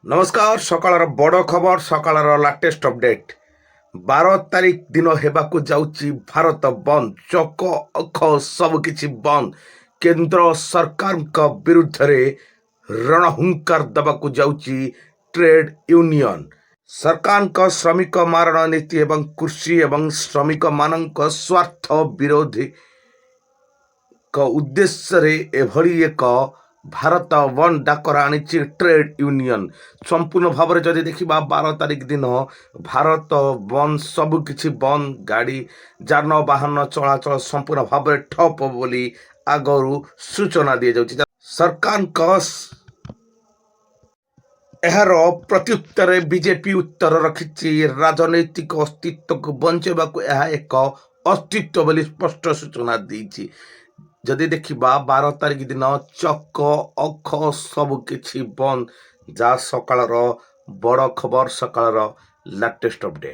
नमस्कार सकाळ बड़ खबर सकाळ लाटेस्ट अपडेट 12 तारिख दिन हेबाकु जाउची भारत बंद चक अख सबकिछि बंद केंद्र सरकार विरुद्ध रे रणहुंकार दबाकु जाउची ट्रेड यूनियन सरकार श्रमिक मारण नीति एवं कृषि एवं श्रमिक मानक स्वार्थ विरोधी उद्देश्य रे एभली एक भारत बंद डाकरा आनी ट्रेड यूनियन संपूर्ण भाव में जदि देखा 12 तारिख दिन भारत बंद सबकि बंद गाड़ी जानवाहन चलाचल संपूर्ण भाव में ठप बोली आगरू सूचना दी जाउछि सरकार एहार प्रत्युत्तर बीजेपी उत्तर रखिछि राजनैतिक अस्तित्व को बंचेबाकू एक अस्तित्व बोली स्पष्ट सूचना दी जदि देखा 12 तारिख दिन चक अख सबकि बंद जा सकाळ बड़ खबर सकाळ लाटेस्ट अपडेट।